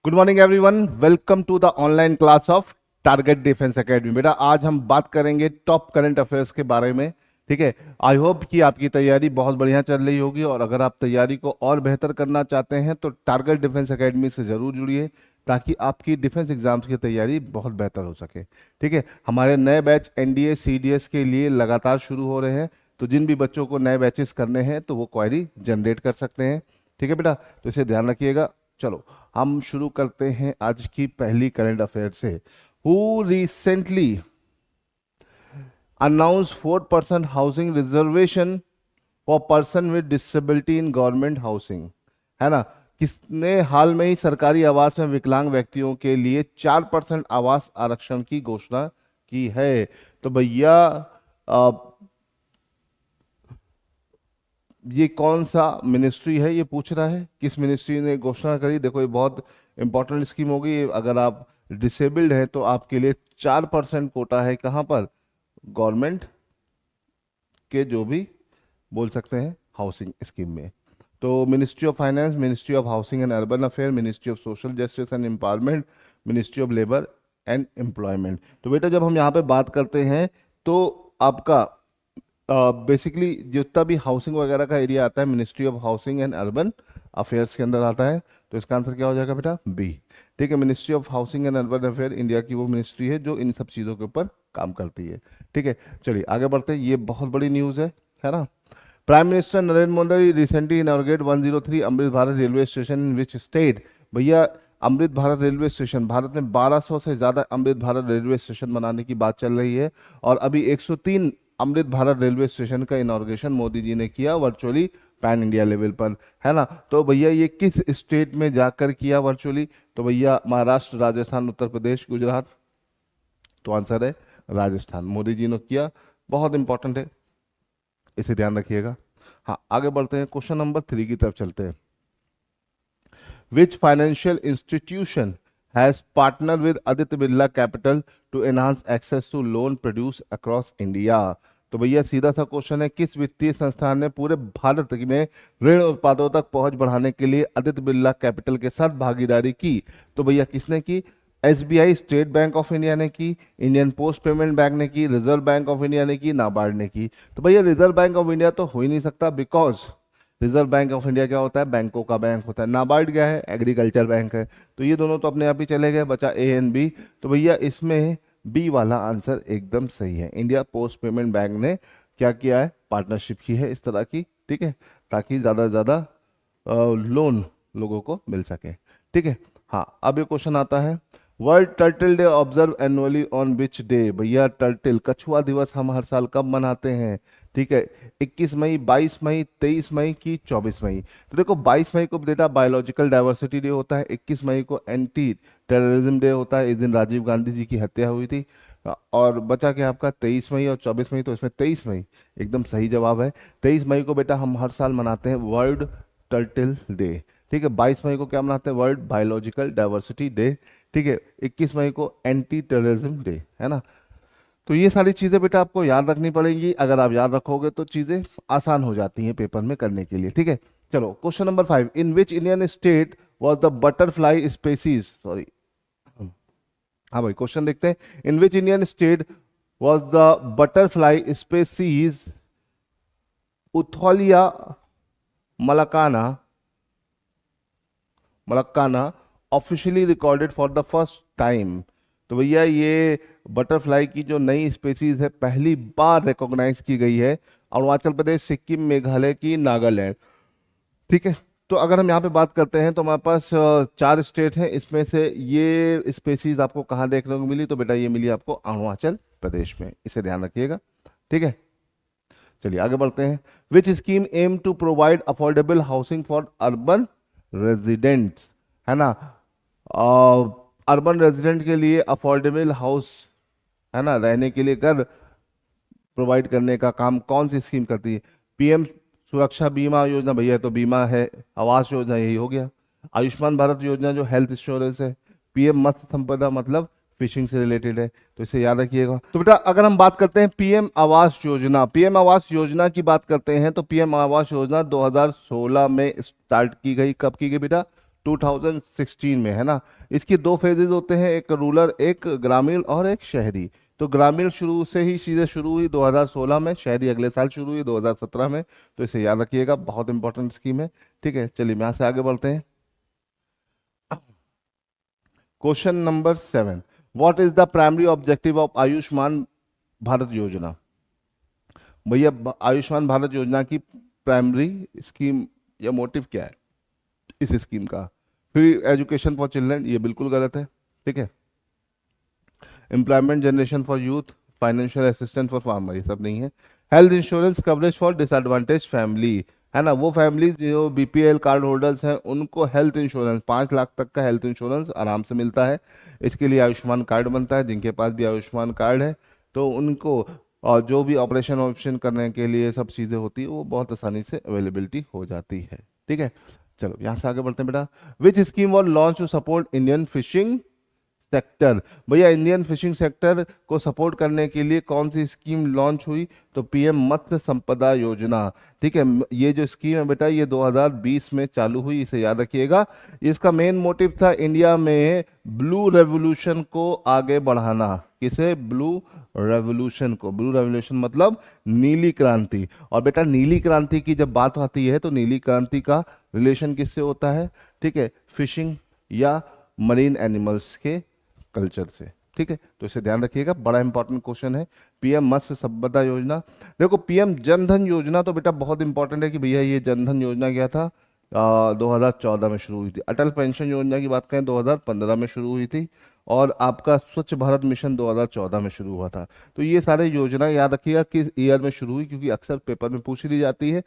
Good morning everyone, welcome to the online class of Target Defence Academy. बेटा आज हम बात करेंगे टॉप करंट अफेयर्स के बारे में। ठीक है, आई होप कि आपकी तैयारी बहुत बढ़िया चल रही होगी और अगर आप तैयारी को और बेहतर करना चाहते हैं तो टारगेट डिफेंस एकेडमी से ज़रूर जुड़िए ताकि आपकी डिफेंस एग्जाम्स की तैयारी बहुत बेहतर हो सके। ठीक है, हमारे नए बैच एनडीए सीडीएस के लिए लगातार शुरू हो रहे हैं, तो जिन भी बच्चों को नए बैचेस करने हैं तो वो क्वेरी जनरेट कर सकते हैं। ठीक है बेटा, तो इसे ध्यान रखिएगा। चलो हम शुरू करते हैं आज की पहली करंट अफेयर से। Who recently announce 4% housing reservation for person with disability in government housing, है ना। किसने हाल में ही सरकारी आवास में विकलांग व्यक्तियों के लिए 4% आवास आरक्षण की घोषणा की है? तो भैया ये कौन सा मिनिस्ट्री है, ये पूछ रहा है किस मिनिस्ट्री ने घोषणा करी। देखो ये बहुत इंपॉर्टेंट स्कीम होगी। अगर आप डिसेबल्ड हैं तो आपके लिए 4% कोटा है। कहाँ पर? गवर्नमेंट के जो भी बोल सकते हैं हाउसिंग स्कीम में। तो ministry of finance, ministry of housing and urban affair, ministry of social justice and empowerment, ministry of labour and employment. तो बेटा जब हम यहाँ पे बात करते हैं तो आपका बेसिकली जितना भी हाउसिंग वगैरह का एरिया आता है ministry of housing and urban affairs के अंदर आता है। तो इसका आंसर क्या हो जाएगा बेटा? बी। ठीक है, ministry of housing and urban affair India की वो मिनिस्ट्री है जो इन सब चीज़ों के ऊपर काम करती है। ठीक है, चलिए आगे बढ़ते हैं। ये बहुत बड़ी न्यूज़ है ना। Prime minister Narendra Modi recently inaugurate 103 Amrit Bharat railway station in which state? भैया अमृत भारत रेलवे स्टेशन, भारत में 1200 से ज़्यादा अमृत भारत रेलवे स्टेशन बनाने की बात चल रही है और अभी 103 अमृत भारत रेलवे स्टेशन का इनॉग्रेशन मोदी जी ने किया वर्चुअली पैन इंडिया लेवल पर, है ना। तो भैया ये किस स्टेट में जाकर किया वर्चुअली? तो भैया महाराष्ट्र, राजस्थान, उत्तर प्रदेश, गुजरात। तो आंसर है राजस्थान, मोदी जी ने किया। बहुत इंपॉर्टेंट है, इसे ध्यान रखिएगा। हाँ आगे बढ़ते हैं, क्वेश्चन नंबर 3 की तरफ चलते हैं। Which financial institution has partnered with Aditya Birla Capital to enhance access to loan produced across India? तो भैया सीधा सा क्वेश्चन है, किस वित्तीय संस्थान ने पूरे भारत में ऋण उत्पादों तक पहुंच बढ़ाने के लिए आदित्य बिरला कैपिटल के साथ भागीदारी की? तो भैया किसने की? SBI, state bank of India ने की, इंडियन पोस्ट पेमेंट बैंक ने की, रिजर्व बैंक ऑफ इंडिया ने की, नाबार्ड ने की। तो भैया रिजर्व बैंक ऑफ इंडिया तो हो ही नहीं सकता, because reserve bank of India क्या होता है? बैंकों का बैंक होता है। नाबार्ड क्या है? एग्रीकल्चर बैंक है। तो ये दोनों तो अपने आप ही चले गए, बचा ए एंड बी। तो भैया इसमें बी वाला आंसर एकदम सही है। इंडिया पोस्ट पेमेंट बैंक ने क्या किया है? पार्टनरशिप की है इस तरह की। ठीक है, ताकि ज़्यादा से ज़्यादा लोन लोगों को मिल सके। ठीक है, हाँ अब ये क्वेश्चन आता है, world turtle day observe annually on which day? भैया टर्टल कछुआ दिवस हम हर साल कब मनाते हैं? ठीक है, 21 मई, 22 मई, 23 मई की 24 मई? तो देखो 22 मई को बेटा बायोलॉजिकल डाइवर्सिटी डे होता है, 21 मई को एंटी टेररिज्म डे होता है, इस दिन राजीव गांधी जी की हत्या हुई थी। और बचा क्या आपका 23 मई और 24 मई? तो इसमें 23 मई एकदम सही जवाब है। 23 मई को बेटा हम हर साल मनाते हैं वर्ल्ड टर्टल डे। ठीक है, 22 मई को क्या मनाते हैं? World biological diversity day. ठीक है, 21 मई को एंटी टेररिज्म डे, है ना। तो ये सारी चीजें बेटा आपको याद रखनी पड़ेंगी। अगर आप याद रखोगे तो चीजें आसान हो जाती हैं पेपर में करने के लिए। ठीक है, चलो question number 5, in which Indian state was the butterfly species, sorry, हाँ भाई क्वेश्चन देखते हैं, in which Indian state was the butterfly species उथोलिया मलकाना मलक्काना officially recorded for the first time? तो भैया ये बटरफ्लाई की जो नई स्पेसीज है पहली बार रिकॉग्नाइज की गई है अरुणाचल प्रदेश, सिक्किम, मेघालय की, नागालैंड। ठीक है, तो अगर हम यहाँ पे बात करते हैं तो हमारे पास 4 स्टेट हैं, इसमें से ये स्पेसीज आपको कहाँ देखने को मिली? तो बेटा ये मिली आपको अरुणाचल प्रदेश में, इसे ध्यान रखिएगा। ठीक है, चलिए आगे बढ़ते हैं। Which scheme aim to provide affordable housing for urban residents, है ना। अर्बन रेजिडेंट के लिए अफोर्डेबल हाउस, है ना, रहने के लिए घर प्रोवाइड करने का काम कौन सी स्कीम करती है? पीएम सुरक्षा बीमा योजना, भैया तो बीमा है। आवास योजना यही हो गया। आयुष्मान भारत योजना जो हेल्थ इंश्योरेंस है। पीएम मत्स्य संपदा मतलब फिशिंग से रिलेटेड है, तो इसे याद रखिएगा। तो बेटा अगर हम बात करते हैं पीएम आवास योजना, पीएम आवास योजना की बात करते हैं तो पीएम आवास योजना 2016 में स्टार्ट की गई। कब की गई बेटा? 2016 में, है ना। इसकी दो फेजेज होते हैं, एक रूरल, एक ग्रामीण और एक शहरी। तो ग्रामीण शुरू से ही चीजें शुरू हुई 2016 में, शहरी अगले साल शुरू हुई 2017 में। तो इसे याद रखिएगा, बहुत इंपॉर्टेंट स्कीम है। ठीक है, चलिए यहाँ से आगे बढ़ते हैं। Question number 7, what is the primary objective of Ayushman Bharat योजना? भैया आयुष्मान भारत योजना की प्राइमरी स्कीम या मोटिव क्या है इस स्कीम का? फ्री एजुकेशन फॉर चिल्ड्रन, ये बिल्कुल गलत है। ठीक है। Employment generation for youth, financial assistance for farmer, ये सब नहीं है। Health insurance coverage for disadvantage family, है ना, वो फैमिली जो बीपीएल कार्ड होल्डर्स हैं उनको हेल्थ इंश्योरेंस 5 लाख तक का हेल्थ इंश्योरेंस आराम से मिलता है। इसके लिए आयुष्मान कार्ड बनता है। जिनके पास भी आयुष्मान कार्ड है तो उनको, और जो भी ऑपरेशन ऑपरेशन करने के लिए सब चीज़ें होती है वो बहुत आसानी से अवेलेबिलिटी हो जाती है। ठीक है, चलो यहाँ से आगे बढ़ते हैं बेटा। Which scheme was launch to support Indian fishing sector? भैया इंडियन फिशिंग सेक्टर को सपोर्ट करने के लिए कौन सी स्कीम लॉन्च हुई? तो पीएम मत्स्य संपदा योजना। ठीक है, ये जो स्कीम है बेटा ये 2020 में चालू हुई, इसे याद रखिएगा। इसका मेन मोटिव था इंडिया में ब्लू रेवोल्यूशन को आगे बढ़ाना। किसे? ब्लू रेवोल्यूशन को। ब्लू रेवोल्यूशन मतलब नीली क्रांति। और बेटा नीली क्रांति की जब बात आती है तो नीली क्रांति का रिलेशन किससे होता है? ठीक है, फिशिंग या मरीन एनिमल्स के कल्चर से। ठीक है, तो इसे ध्यान रखिएगा, बड़ा इंपॉर्टेंट क्वेश्चन है। पीएम मत्स्य संपदा योजना। देखो पीएम जनधन योजना तो बेटा बहुत इंपॉर्टेंट है कि भैया ये जनधन योजना क्या था, 2014 में शुरू हुई थी। अटल पेंशन योजना की बात करें 2015 में शुरू हुई थी। और आपका स्वच्छ भारत मिशन 2014 में शुरू हुआ था। तो ये सारे योजना याद रखिएगा किस ईयर में शुरू हुई, क्योंकि अक्सर पेपर में पूछ ली जाती है,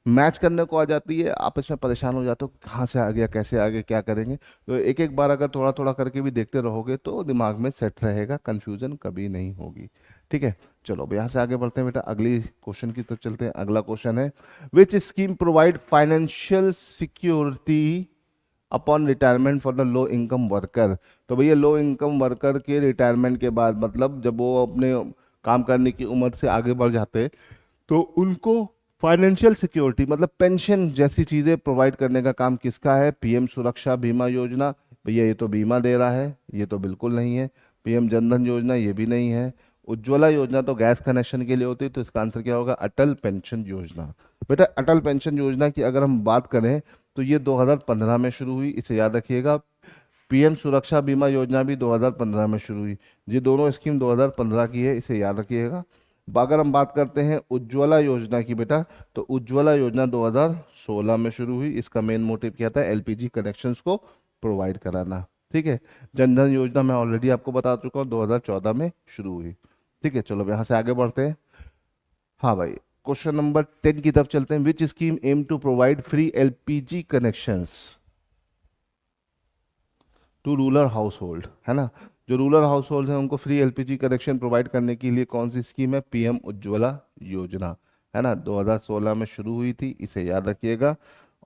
मैच करने को आ जाती है, आप इसमें परेशान हो जाते हो कहाँ से आ गया, कैसे आ गया, क्या करेंगे। तो एक एक बार अगर थोड़ा थोड़ा करके भी देखते रहोगे तो दिमाग में सेट रहेगा, कंफ्यूजन कभी नहीं होगी। ठीक है, चलो अब यहाँ से आगे बढ़ते हैं बेटा, अगली क्वेश्चन की तरफ चलते हैं। अगला क्वेश्चन है, विच scheme provide financial security upon retirement for the low income worker? तो भैया लो इनकम वर्कर के रिटायरमेंट के बाद, मतलब जब वो अपने काम करने की उम्र से आगे बढ़ जाते तो उनको फाइनेंशियल सिक्योरिटी मतलब पेंशन जैसी चीजें प्रोवाइड करने का काम किसका है? पीएम सुरक्षा बीमा योजना। भैया ये तो बीमा दे रहा है, ये तो बिल्कुल नहीं है। पीएम जनधन योजना, ये भी नहीं है। उज्ज्वला योजना तो गैस कनेक्शन के लिए होती है, तो इसका आंसर क्या होगा? अटल पेंशन योजना। बेटा अटल पेंशन योजना की अगर हम बात करें तो ये 2015 में शुरू हुई, इसे याद रखिएगा। पीएम सुरक्षा बीमा योजना भी 2015 में शुरू हुई। ये दोनों स्कीम 2015 की है, इसे याद रखिएगा। अगर हम बात करते हैं उज्ज्वला योजना की बेटा, तो उज्ज्वला योजना 2016 में शुरू हुई। इसका मेन मोटिव क्या था? एलपीजी कनेक्शंस को प्रोवाइड कराना। ठीक है, जनधन योजना मैं ऑलरेडी आपको बता चुका हूँ 2014 में शुरू हुई। ठीक है, चलो यहाँ से आगे बढ़ते हैं। हाँ भाई, क्वेश्चन नंबर 10 की तरफ चलते हैं। Which scheme aim to provide free LPG connections to rural household? है ना, जो रूरल हाउस होल्ड हैं उनको फ्री एलपीजी कनेक्शन प्रोवाइड करने के लिए कौन सी स्कीम है? पीएम उज्ज्वला योजना। है ना, 2016 में शुरू हुई थी, इसे याद रखिएगा।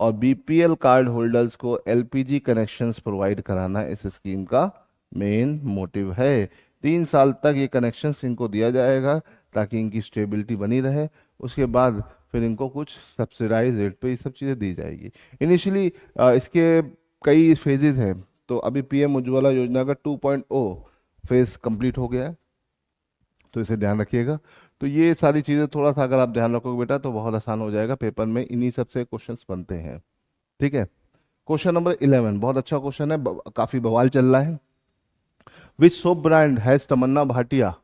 और बीपीएल कार्ड होल्डर्स को एलपीजी कनेक्शंस प्रोवाइड कराना इस स्कीम का मेन मोटिव है। 3 साल तक ये कनेक्शंस इनको दिया जाएगा ताकि इनकी स्टेबिलिटी बनी रहे। उसके बाद फिर इनको कुछ सब्सिडाइज रेट पे ये सब चीज़ें दी जाएगी। इनिशियली इसके कई फेजेस हैं। तो अभी पीएम उज्ज्वला योजना का 2.0 फेज कंप्लीट हो गया है, तो इसे ध्यान रखिएगा। तो ये सारी चीज़ें थोड़ा सा अगर आप ध्यान रखोगे बेटा तो बहुत आसान हो जाएगा, पेपर में इन्हीं सब से क्वेश्चंस बनते हैं। ठीक है, क्वेश्चन नंबर 11 बहुत अच्छा क्वेश्चन है, काफी बवाल चल रहा है। Which soap brand has Tamannaah Bhatia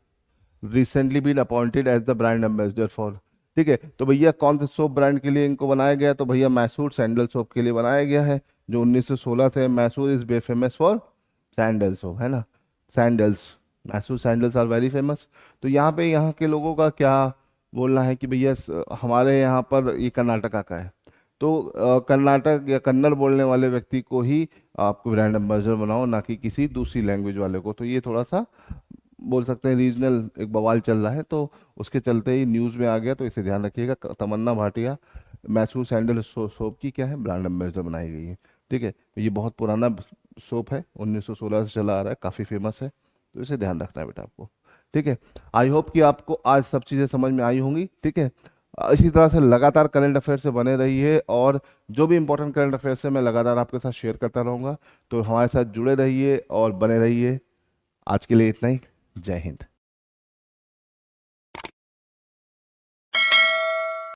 recently been appointed as the brand ambassador for? ठीक है, तो भैया कौन से सोप ब्रांड के लिए इनको बनाया गया? तो भैया मैसूर सैंडल सोप के लिए बनाया गया है, जो 1916 से Mysore is be famous for sandal soap, है ना, sandals, Mysore sandals are very famous. तो यहाँ पे यहाँ के लोगों का क्या बोलना है कि भैया हमारे यहाँ पर ये कर्नाटका का है, तो कर्नाटक या कन्नड़ बोलने वाले व्यक्ति को ही आपको ब्रांड एम्बेसडर बनाओ, ना कि किसी दूसरी लैंग्वेज वाले को। तो ये थोड़ा सा बोल सकते हैं रीजनल एक बवाल चल रहा है, तो उसके चलते ही न्यूज़ में आ गया, तो इसे ध्यान रखिएगा। तमन्ना भाटिया मैसूर सैंडल सोप की क्या है? ब्रांड एम्बेसडर बनाई गई है। ठीक है, ये बहुत पुराना सोप है, 1916 से चला आ रहा है, काफ़ी फेमस है, तो इसे ध्यान रखना है बेटा आपको। ठीक है, आई होप कि आपको आज सब चीज़ें समझ में आई होंगी। ठीक है, इसी तरह से लगातार करंट अफेयर से बने रहिए, और जो भी इंपॉर्टेंट करंट अफेयर्स है मैं लगातार आपके साथ शेयर करता रहूँगा। तो हमारे साथ जुड़े रहिए और बने रहिए। आज के लिए इतना ही। जय हिंद।